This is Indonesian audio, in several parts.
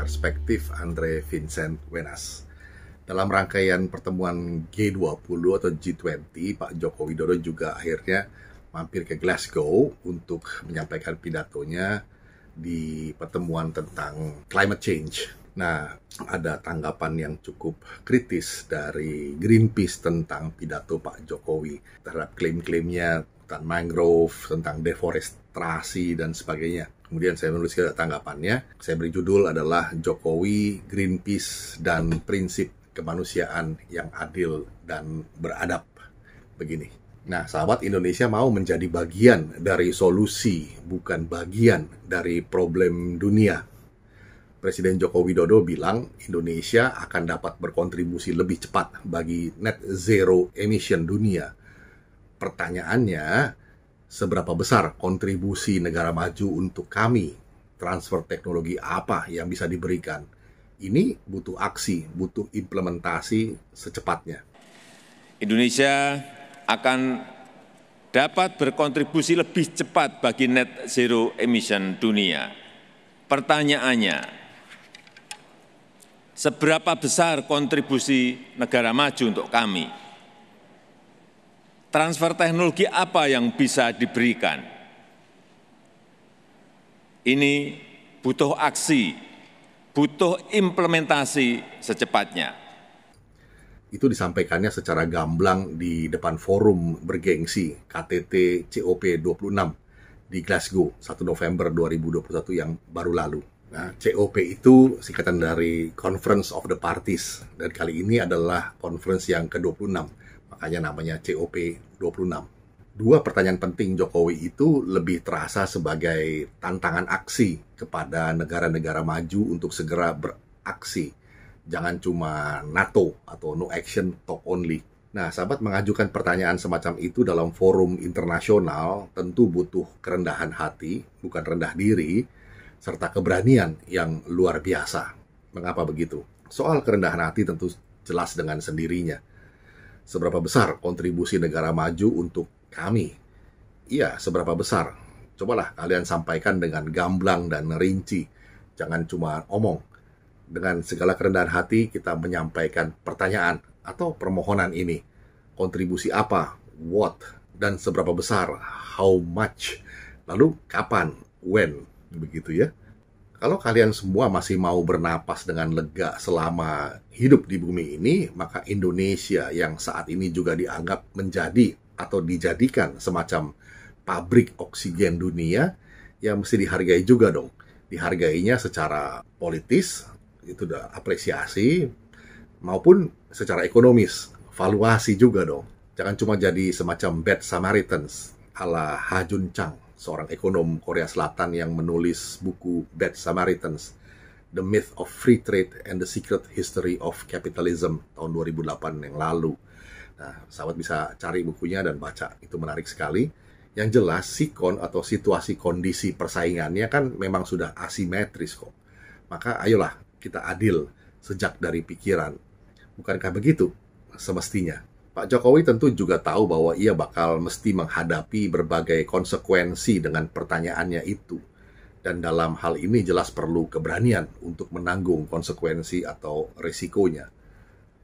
Perspektif Andre Vincent Wenas. Dalam rangkaian pertemuan G20 atau G20, Pak Joko Widodo juga akhirnya mampir ke Glasgow untuk menyampaikan pidatonya di pertemuan tentang climate change. Nah, ada tanggapan yang cukup kritis dari Greenpeace tentang pidato Pak Jokowi terhadap klaim-klaimnya tentang mangrove, tentang deforestasi, dan sebagainya. Kemudian saya menulis tanggapannya, saya beri judul adalah Jokowi, Greenpeace, dan Prinsip Kemanusiaan yang Adil dan Beradab. Begini. Nah, sahabat, Indonesia mau menjadi bagian dari solusi, bukan bagian dari problem dunia. Presiden Joko Widodo bilang Indonesia akan dapat berkontribusi lebih cepat bagi net zero emission dunia. Pertanyaannya, seberapa besar kontribusi negara maju untuk kami? Transfer teknologi apa yang bisa diberikan? Ini butuh aksi, butuh implementasi secepatnya. Indonesia akan dapat berkontribusi lebih cepat bagi net zero emission dunia. Pertanyaannya, seberapa besar kontribusi negara maju untuk kami? Transfer teknologi apa yang bisa diberikan? Ini butuh aksi, butuh implementasi secepatnya. Itu disampaikannya secara gamblang di depan forum bergengsi KTT COP26 di Glasgow 1 November 2021 yang baru lalu. Nah, COP itu singkatan dari Conference of the Parties, dan kali ini adalah conference yang ke-26, makanya namanya COP26. Dua pertanyaan penting Jokowi itu lebih terasa sebagai tantangan aksi kepada negara-negara maju untuk segera beraksi. Jangan cuma NATO atau no action, talk only. Nah, sahabat, mengajukan pertanyaan semacam itu dalam forum internasional tentu butuh kerendahan hati, bukan rendah diri, serta keberanian yang luar biasa. Mengapa begitu? Soal kerendahan hati tentu jelas dengan sendirinya. Seberapa besar kontribusi negara maju untuk kami? Iya, seberapa besar? Cobalah kalian sampaikan dengan gamblang dan rinci. Jangan cuma omong. Dengan segala kerendahan hati kita menyampaikan pertanyaan atau permohonan ini. Kontribusi apa? What? Dan seberapa besar? How much? Lalu kapan? When? Begitu ya. Kalau kalian semua masih mau bernapas dengan lega selama hidup di bumi ini, maka Indonesia yang saat ini juga dianggap menjadi atau dijadikan semacam pabrik oksigen dunia, yang mesti dihargai juga dong. Dihargainya secara politis, itu udah apresiasi, maupun secara ekonomis, valuasi juga dong. Jangan cuma jadi semacam bad Samaritans ala Ha Jun Chang, seorang ekonom Korea Selatan yang menulis buku Bad Samaritans, The Myth of Free Trade and the Secret History of Capitalism tahun 2008 yang lalu. Nah, sahabat bisa cari bukunya dan baca, itu menarik sekali. Yang jelas, sikon atau situasi kondisi persaingannya kan memang sudah asimetris kok. Maka ayolah kita adil sejak dari pikiran. Bukankah begitu semestinya? Pak Jokowi tentu juga tahu bahwa ia bakal mesti menghadapi berbagai konsekuensi dengan pertanyaannya itu. Dan dalam hal ini jelas perlu keberanian untuk menanggung konsekuensi atau risikonya.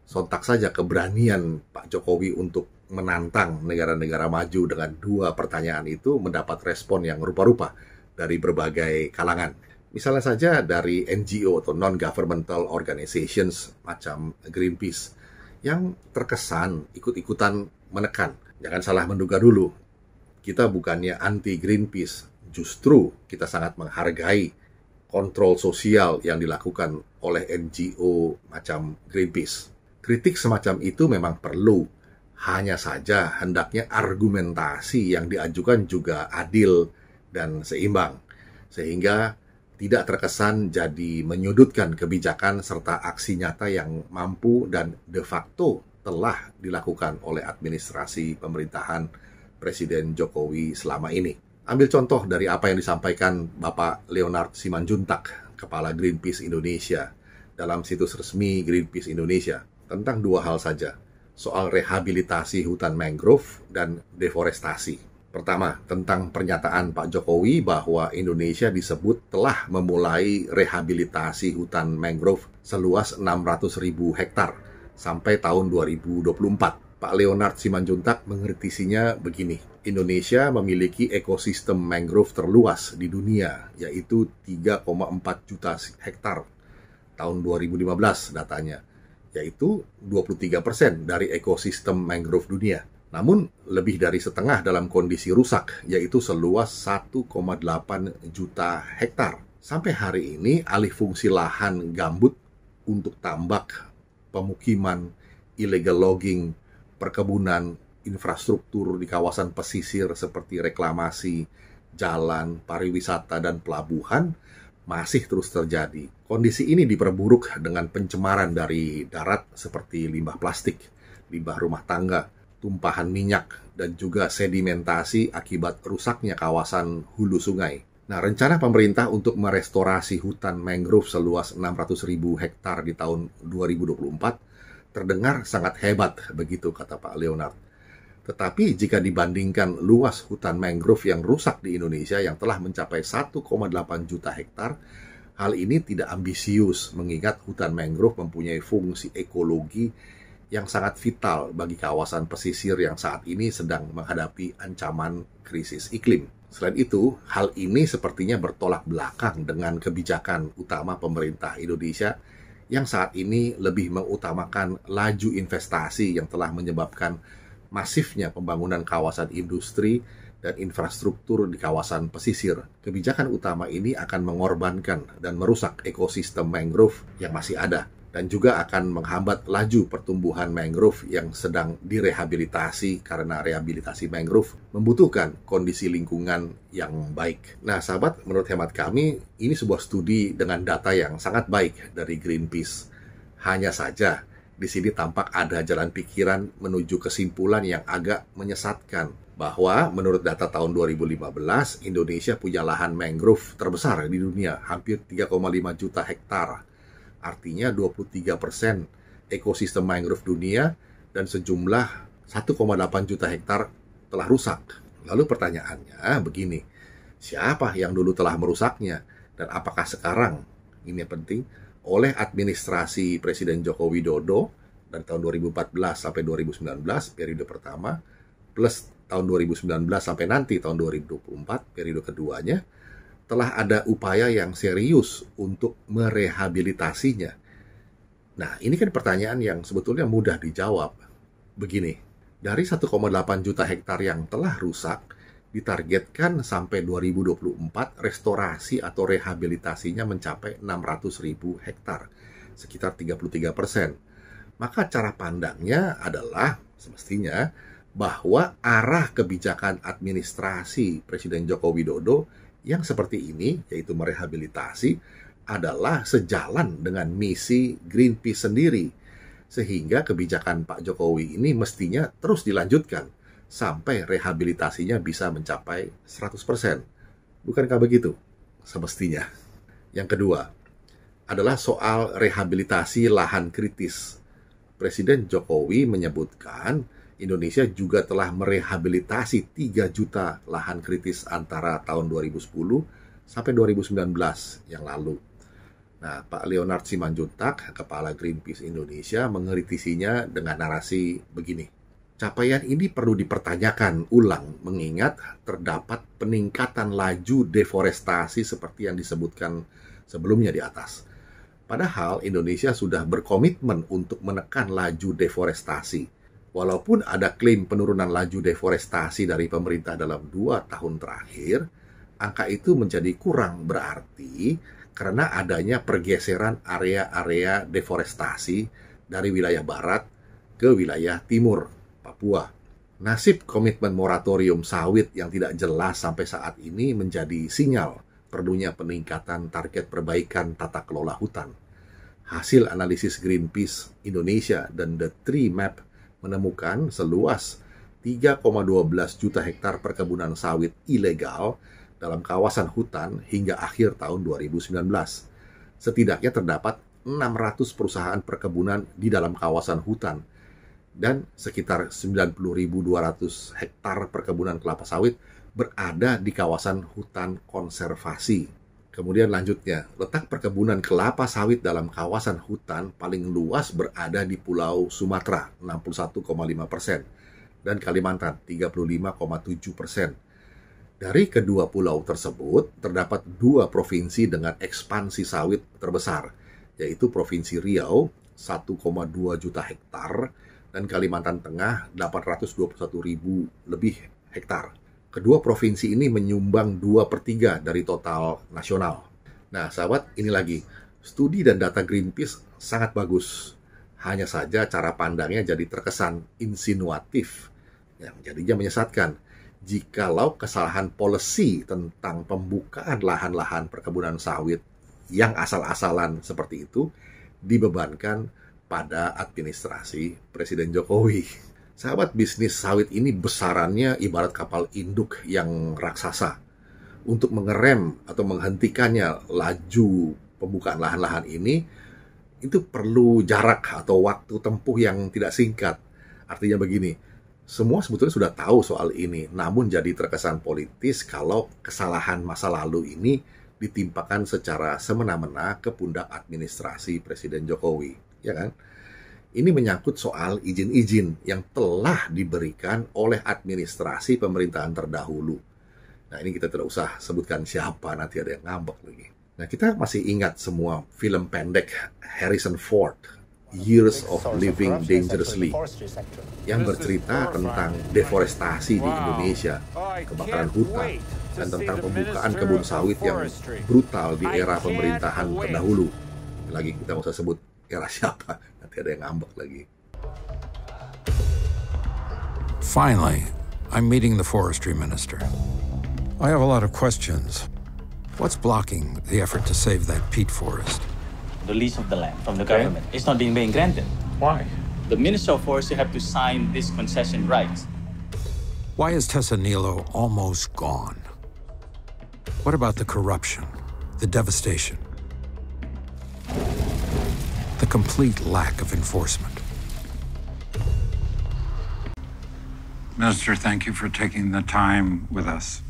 Sontak saja keberanian Pak Jokowi untuk menantang negara-negara maju dengan dua pertanyaan itu mendapat respon yang rupa-rupa dari berbagai kalangan. Misalnya saja dari NGO atau non-governmental organizations macam Greenpeace, yang terkesan ikut-ikutan menekan. Jangan salah menduga dulu, kita bukannya anti Greenpeace, justru kita sangat menghargai kontrol sosial yang dilakukan oleh NGO macam Greenpeace. Kritik semacam itu memang perlu, hanya saja hendaknya argumentasi yang diajukan juga adil dan seimbang, sehingga tidak terkesan jadi menyudutkan kebijakan serta aksi nyata yang mampu dan de facto telah dilakukan oleh administrasi pemerintahan Presiden Jokowi selama ini. Ambil contoh dari apa yang disampaikan Bapak Leonard Simanjuntak, Kepala Greenpeace Indonesia, dalam situs resmi Greenpeace Indonesia, tentang dua hal saja, soal rehabilitasi hutan mangrove dan deforestasi. Pertama, tentang pernyataan Pak Jokowi bahwa Indonesia disebut telah memulai rehabilitasi hutan mangrove seluas 600.000 hektar sampai tahun 2024. Pak Leonard Simanjuntak mengkritisinya begini, Indonesia memiliki ekosistem mangrove terluas di dunia, yaitu 3,4 juta hektar tahun 2015 datanya, yaitu 23% dari ekosistem mangrove dunia. Namun, lebih dari setengah dalam kondisi rusak, yaitu seluas 1,8 juta hektar. Sampai hari ini, alih fungsi lahan gambut untuk tambak, pemukiman, illegal logging, perkebunan, infrastruktur di kawasan pesisir seperti reklamasi, jalan, pariwisata, dan pelabuhan masih terus terjadi. Kondisi ini diperburuk dengan pencemaran dari darat seperti limbah plastik, limbah rumah tangga, tumpahan minyak, dan juga sedimentasi akibat rusaknya kawasan hulu sungai. Nah, rencana pemerintah untuk merestorasi hutan mangrove seluas 600.000 hektar di tahun 2024 terdengar sangat hebat, begitu kata Pak Leonard. Tetapi jika dibandingkan luas hutan mangrove yang rusak di Indonesia yang telah mencapai 1,8 juta hektar, hal ini tidak ambisius mengingat hutan mangrove mempunyai fungsi ekologi yang sangat vital bagi kawasan pesisir yang saat ini sedang menghadapi ancaman krisis iklim. Selain itu, hal ini sepertinya bertolak belakang dengan kebijakan utama pemerintah Indonesia yang saat ini lebih mengutamakan laju investasi yang telah menyebabkan masifnya pembangunan kawasan industri dan infrastruktur di kawasan pesisir. Kebijakan utama ini akan mengorbankan dan merusak ekosistem mangrove yang masih ada, dan juga akan menghambat laju pertumbuhan mangrove yang sedang direhabilitasi karena rehabilitasi mangrove membutuhkan kondisi lingkungan yang baik. Nah, sahabat, menurut hemat kami, ini sebuah studi dengan data yang sangat baik dari Greenpeace. Hanya saja, di sini tampak ada jalan pikiran menuju kesimpulan yang agak menyesatkan bahwa menurut data tahun 2015, Indonesia punya lahan mangrove terbesar di dunia, hampir 3,5 juta hektar. Artinya 23% ekosistem mangrove dunia dan sejumlah 1,8 juta hektar telah rusak. Lalu pertanyaannya begini, siapa yang dulu telah merusaknya dan apakah sekarang, ini yang penting, oleh administrasi Presiden Joko Widodo dari tahun 2014 sampai 2019, periode pertama, plus tahun 2019 sampai nanti tahun 2024, periode keduanya, telah ada upaya yang serius untuk merehabilitasinya. Nah, ini kan pertanyaan yang sebetulnya mudah dijawab. Begini, dari 1,8 juta hektar yang telah rusak, ditargetkan sampai 2024 restorasi atau rehabilitasinya mencapai 600.000 hektar, sekitar 33%. Maka cara pandangnya adalah semestinya bahwa arah kebijakan administrasi Presiden Joko Widodo yang seperti ini, yaitu merehabilitasi, adalah sejalan dengan misi Greenpeace sendiri. Sehingga kebijakan Pak Jokowi ini mestinya terus dilanjutkan sampai rehabilitasinya bisa mencapai 100%. Bukankah begitu? Semestinya. Yang kedua adalah soal rehabilitasi lahan kritis. Presiden Jokowi menyebutkan Indonesia juga telah merehabilitasi 3 juta lahan kritis antara tahun 2010 sampai 2019 yang lalu. Nah, Pak Leonard Simanjuntak, Kepala Greenpeace Indonesia, mengkritisinya dengan narasi begini. Capaian ini perlu dipertanyakan ulang mengingat terdapat peningkatan laju deforestasi seperti yang disebutkan sebelumnya di atas. Padahal Indonesia sudah berkomitmen untuk menekan laju deforestasi. Walaupun ada klaim penurunan laju deforestasi dari pemerintah dalam 2 tahun terakhir, angka itu menjadi kurang berarti karena adanya pergeseran area-area deforestasi dari wilayah barat ke wilayah timur, Papua. Nasib komitmen moratorium sawit yang tidak jelas sampai saat ini menjadi sinyal perlunya peningkatan target perbaikan tata kelola hutan. Hasil analisis Greenpeace Indonesia dan The Tree Map menemukan seluas 3,12 juta hektar perkebunan sawit ilegal dalam kawasan hutan hingga akhir tahun 2019. Setidaknya terdapat 600 perusahaan perkebunan di dalam kawasan hutan dan sekitar 90.200 hektar perkebunan kelapa sawit berada di kawasan hutan konservasi. Kemudian lanjutnya, letak perkebunan kelapa sawit dalam kawasan hutan paling luas berada di Pulau Sumatera 61,5% dan Kalimantan 35,7%. Dari kedua pulau tersebut, terdapat 2 provinsi dengan ekspansi sawit terbesar, yaitu Provinsi Riau 1,2 juta hektar dan Kalimantan Tengah 821.000 lebih hektar. Kedua provinsi ini menyumbang 2/3 dari total nasional. Nah, sahabat, ini lagi. Studi dan data Greenpeace sangat bagus. Hanya saja cara pandangnya jadi terkesan insinuatif, yang jadinya menyesatkan. Jikalau kesalahan policy tentang pembukaan lahan-lahan perkebunan sawit yang asal-asalan seperti itu dibebankan pada administrasi Presiden Jokowi. Sahabat, bisnis sawit ini besarannya ibarat kapal induk yang raksasa. Untuk mengerem atau menghentikannya laju pembukaan lahan-lahan ini, itu perlu jarak atau waktu tempuh yang tidak singkat. Artinya begini, semua sebetulnya sudah tahu soal ini, namun jadi terkesan politis kalau kesalahan masa lalu ini ditimpakan secara semena-mena ke pundak administrasi Presiden Jokowi, ya kan? Ini menyangkut soal izin-izin yang telah diberikan oleh administrasi pemerintahan terdahulu. Nah, ini kita tidak usah sebutkan siapa, nanti ada yang ngambek lagi. Nah, kita masih ingat semua film pendek Harrison Ford, Years of Living Dangerously, yang bercerita tentang deforestasi di Indonesia, kebakaran hutan, dan tentang pembukaan kebun sawit yang brutal di era pemerintahan terdahulu. Lagi kita nggak usah sebut era siapa, nanti ada yang ngambek lagi. Finally, I'm meeting the forestry minister. I have a lot of questions. What's blocking the effort to save that peat forest? The lease of the land from the government. It's not being granted. Why? The Minister of Forestry have to sign this concession rights. Why is Tessanilo almost gone? What about the corruption, the devastation, the complete lack of enforcement? Minister, thank you for taking the time with us.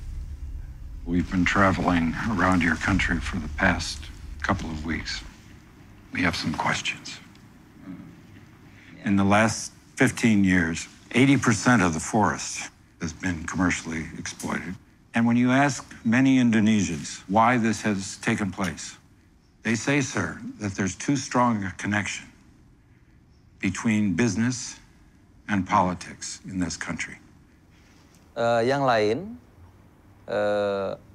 We've been traveling around your country for the past couple of weeks. We have some questions. In the last 15 years, 80% of the forest has been commercially exploited. And when you ask many Indonesians why this has taken place, they say, sir, that there's too strong a connection between business and politics in this country. Yang lain,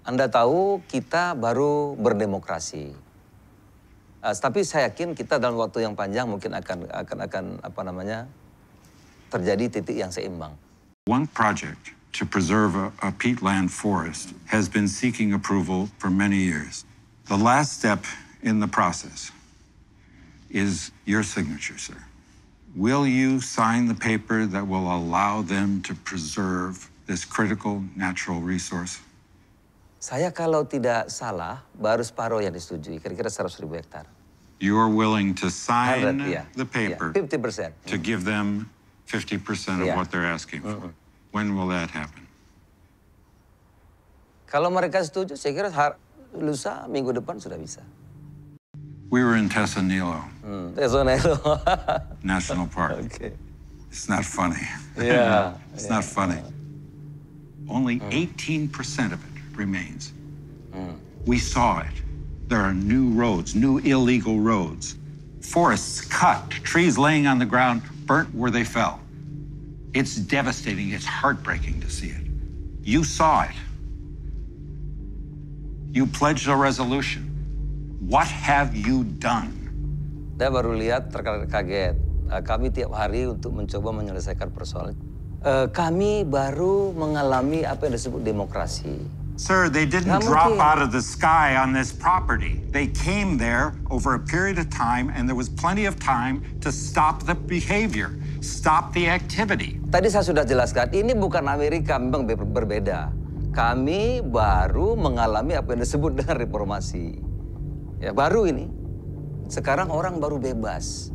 Anda tahu kita baru berdemokrasi. Tapi saya yakin kita dalam waktu yang panjang mungkin akan terjadi titik yang seimbang. One project to preserve a peatland forest has been seeking approval for many years. The last step in the process is your signature, sir. Will you sign the paper that will allow them to preserve this critical natural resource? Saya kalau tidak salah baru separuh yang disetujui, kira-kira 100.000 hektar. You're willing to sign 100, yeah. the paper 50%. to give them 50% of what they're asking for. When will that happen? Kalau mereka setuju, saya kira lusa minggu depan sudah bisa. We were in Tessanilo Tessanilo. National Park. Okay. It's not funny. Yeah. It's not funny. Only 18% of it remains. We saw it. There are new roads, new illegal roads. Forests cut, trees laying on the ground, burnt where they fell. It's devastating. It's heartbreaking to see it. You saw it. You pledged a resolution. What have you done? Saya baru lihat terkaget. Kami tiap hari untuk mencoba menyelesaikan persoalan. Kami baru mengalami apa yang disebut demokrasi. Sir, they didn't drop out of the sky on this property. They came there over a period of time, and there was plenty of time to stop the behavior, stop the activity. Tadi saya sudah jelaskan, ini bukan Amerika, memang berbeda. Kami baru mengalami apa yang disebut dengan reformasi. Ya, baru ini. Sekarang orang baru bebas.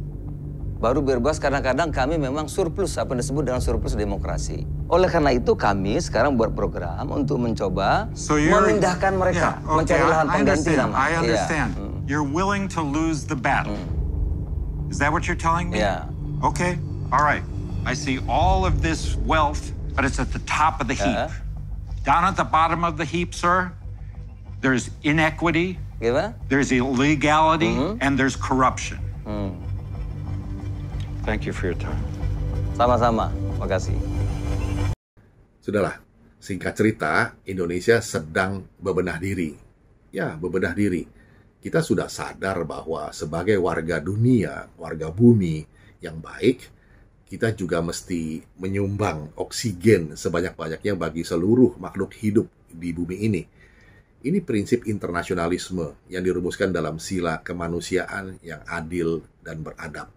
Baru bebas kadang-kadang kami memang surplus, apa yang disebut dengan surplus demokrasi. Oleh karena itu kami sekarang buat program untuk mencoba memindahkan mereka, mencari lahan pengganti nama. I understand. You're willing to lose the battle. Is that what you're telling me? Yeah. Okay, all right. I see all of this wealth, but it's at the top of the heap. Down at the bottom of the heap, sir, there's inequity, Gimana? there's illegality, and there's corruption. Thank you for your time. Sama-sama, makasih. Sudahlah, singkat cerita, Indonesia sedang bebenah diri. Ya, bebenah diri. Kita sudah sadar bahwa sebagai warga dunia, warga bumi yang baik, kita juga mesti menyumbang oksigen sebanyak-banyaknya bagi seluruh makhluk hidup di bumi ini. Ini prinsip internasionalisme yang dirumuskan dalam sila kemanusiaan yang adil dan beradab.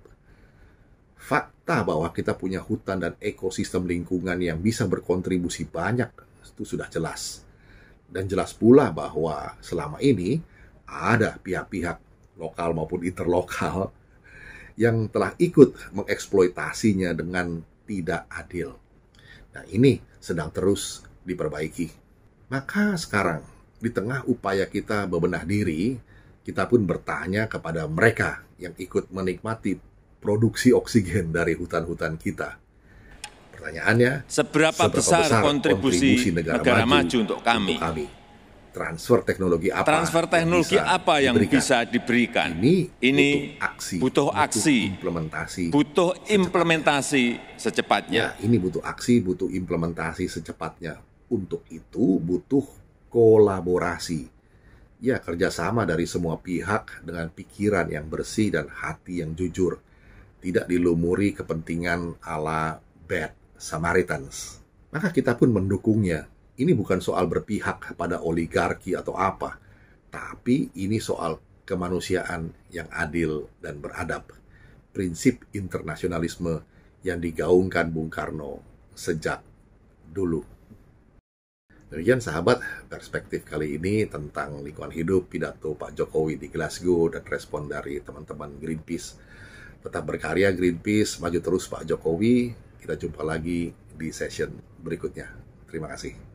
Fakta bahwa kita punya hutan dan ekosistem lingkungan yang bisa berkontribusi banyak itu sudah jelas. Dan jelas pula bahwa selama ini ada pihak-pihak lokal maupun interlokal yang telah ikut mengeksploitasinya dengan tidak adil. Nah, ini sedang terus diperbaiki. Maka sekarang, di tengah upaya kita bebenah diri, kita pun bertanya kepada mereka yang ikut menikmati produksi oksigen dari hutan-hutan kita. Pertanyaannya, seberapa besar kontribusi negara maju untuk kami? Transfer teknologi apa yang bisa diberikan? Ini butuh aksi, butuh implementasi secepatnya. Ya, ini butuh aksi, butuh implementasi secepatnya. Untuk itu butuh kolaborasi. Ya, kerjasama dari semua pihak dengan pikiran yang bersih dan hati yang jujur. Tidak dilumuri kepentingan ala bad Samaritans. Maka kita pun mendukungnya. Ini bukan soal berpihak pada oligarki atau apa, tapi ini soal kemanusiaan yang adil dan beradab. Prinsip internasionalisme yang digaungkan Bung Karno sejak dulu. Demikian sahabat, perspektif kali ini tentang lingkungan hidup, pidato Pak Jokowi di Glasgow dan respon dari teman-teman Greenpeace. Tetap berkarya Greenpeace, maju terus Pak Jokowi. Kita jumpa lagi di session berikutnya. Terima kasih.